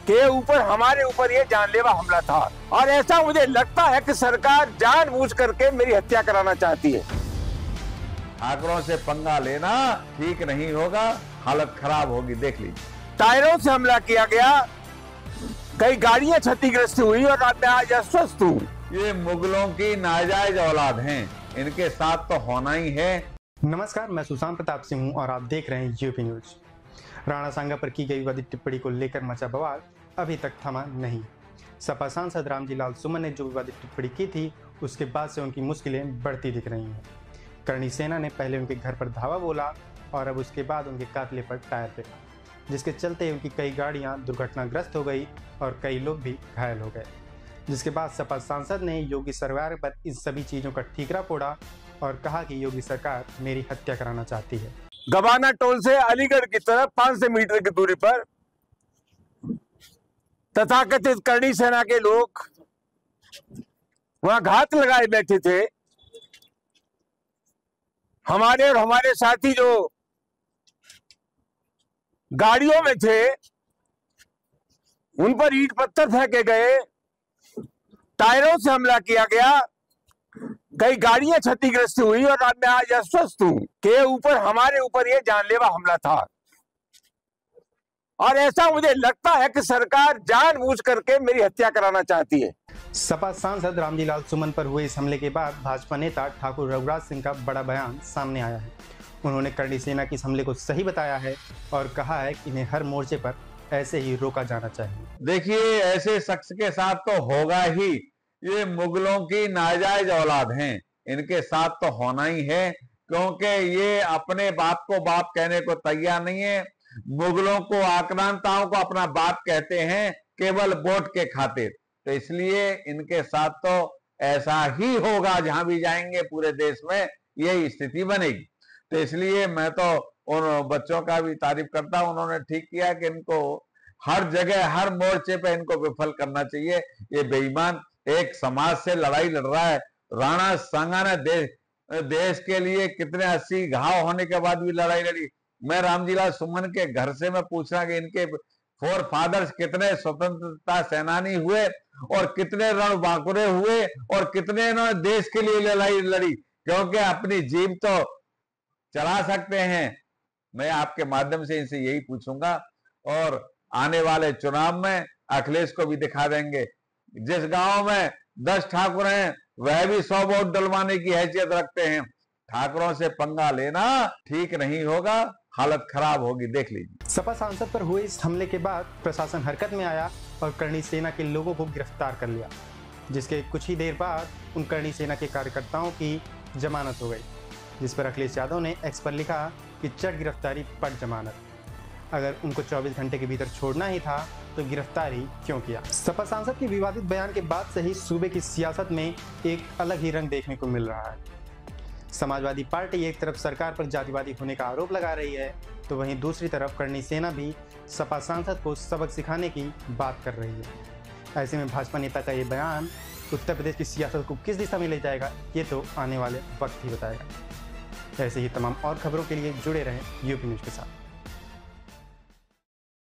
के ऊपर हमारे ऊपर ये जानलेवा हमला था और ऐसा मुझे लगता है कि सरकार जानबूझ करके मेरी हत्या कराना चाहती है। ठाकरों से पंगा लेना ठीक नहीं होगा, हालत खराब होगी, देख लीजिए। टायरों से हमला किया गया, कई गाड़ियां क्षतिग्रस्त हुई और मैं आज अस्वस्थ हूँ। ये मुगलों की नाजायज औलाद हैं, इनके साथ तो होना ही है। नमस्कार, मैं सुशांत प्रताप सिंह हूं और आप देख रहे हैं यूपी न्यूज। राणा सांगा पर की गई विवादित टिप्पणी को लेकर मचा बवाल अभी तक थमा नहीं। सपा सांसद रामजी लाल सुमन ने जो विवादित टिप्पणी की थी, उसके बाद से उनकी मुश्किलें बढ़ती दिख रही हैं। करणी सेना ने पहले उनके घर पर धावा बोला और अब उसके बाद उनके कातले पर टायर फेंका, जिसके चलते उनकी कई गाड़ियां दुर्घटनाग्रस्त हो गई और कई लोग भी घायल हो गए। जिसके बाद सपा सांसद ने योगी सरकार पर इन सभी चीज़ों का ठीकरा फोड़ा और कहा कि योगी सरकार मेरी हत्या कराना चाहती है। गवाना टोल से अलीगढ़ की तरफ 500 मीटर की दूरी पर तथाकथित करणी सेना के लोग वहां घात लगाए बैठे थे। हमारे और हमारे साथी जो गाड़ियों में थे उन पर ईंट पत्थर फेंके गए, टायरों से हमला किया गया, कई गाड़ियां क्षतिग्रस्त हुई और मैं आज अस्वस्थ हूं। के ऊपर हमारे ऊपर ये जानलेवा हमला था और ऐसा मुझे लगता है कि सरकार जानबूझ करके मेरी हत्या कराना चाहती है। सपा सांसद रामजी लाल सुमन पर हुए इस हमले के बाद भाजपा नेता ठाकुर रघुराज सिंह का बड़ा बयान सामने आया है। उन्होंने करणी सेना की इस हमले को सही बताया है और कहा है कि इन्हें हर मोर्चे पर ऐसे ही रोका जाना चाहिए। देखिए, ऐसे शख्स के साथ तो होगा ही, ये मुगलों की नाजायज औलाद हैं, इनके साथ तो होना ही है, क्योंकि ये अपने बाप को बाप कहने को तैयार नहीं है। मुगलों को, आक्रांताओं को अपना बाप कहते हैं केवल वोट के खातिर। तो इसलिए इनके साथ तो ऐसा ही होगा, जहां भी जाएंगे पूरे देश में यही स्थिति बनेगी। तो इसलिए मैं तो उन बच्चों का भी तारीफ करता हूं, उन्होंने ठीक किया कि इनको हर जगह, हर मोर्चे पे इनको विफल करना चाहिए। ये बेईमान एक समाज से लड़ाई लड़ रहा है। राणा सांगा ने देश के लिए कितने 80 घाव होने के बाद भी लड़ाई लड़ी। मैं रामजीलाल सुमन के घर से मैं पूछ रहा कि इनके फोर फादर्स कितने स्वतंत्रता सेनानी हुए और कितने रणबांकुरे हुए और कितने इन्होंने देश के लिए लड़ाई लड़ी, क्योंकि अपनी जीभ तो चला सकते हैं। मैं आपके माध्यम से इनसे यही पूछूंगा और आने वाले चुनाव में अखिलेश को भी दिखा देंगे। जिस गांव में 10 ठाकुर हैं वह भी 100 वोट डलवाने की हैसियत रखते हैं। ठाकुरों से पंगा लेना ठीक नहीं होगा, हालत खराब होगी, देख लीजिए। सपा सांसद पर हुए इस हमले के बाद प्रशासन हरकत में आया और करणी सेना के लोगों को गिरफ्तार कर लिया, जिसके कुछ ही देर बाद उन करणी सेना के कार्यकर्ताओं की जमानत हो गई, जिस पर अखिलेश यादव ने एक्स पर लिखा कि चढ़ गिरफ्तारी पट जमानत। अगर उनको 24 घंटे के भीतर छोड़ना ही था तो गिरफ्तारी क्यों किया। सपा सांसद के विवादित बयान के बाद से ही सूबे की सियासत में एक अलग ही रंग देखने को मिल रहा है। समाजवादी पार्टी एक तरफ सरकार पर जातिवादी होने का आरोप लगा रही है, तो वहीं दूसरी तरफ करणी सेना भी सपा सांसद को सबक सिखाने की बात कर रही है। ऐसे में भाजपा नेता का ये बयान उत्तर प्रदेश की सियासत को किस दिशा में ले जाएगा, ये तो आने वाले वक्त ही बताएगा। ऐसे ही तमाम और खबरों के लिए जुड़े रहें यूपी न्यूज के साथ।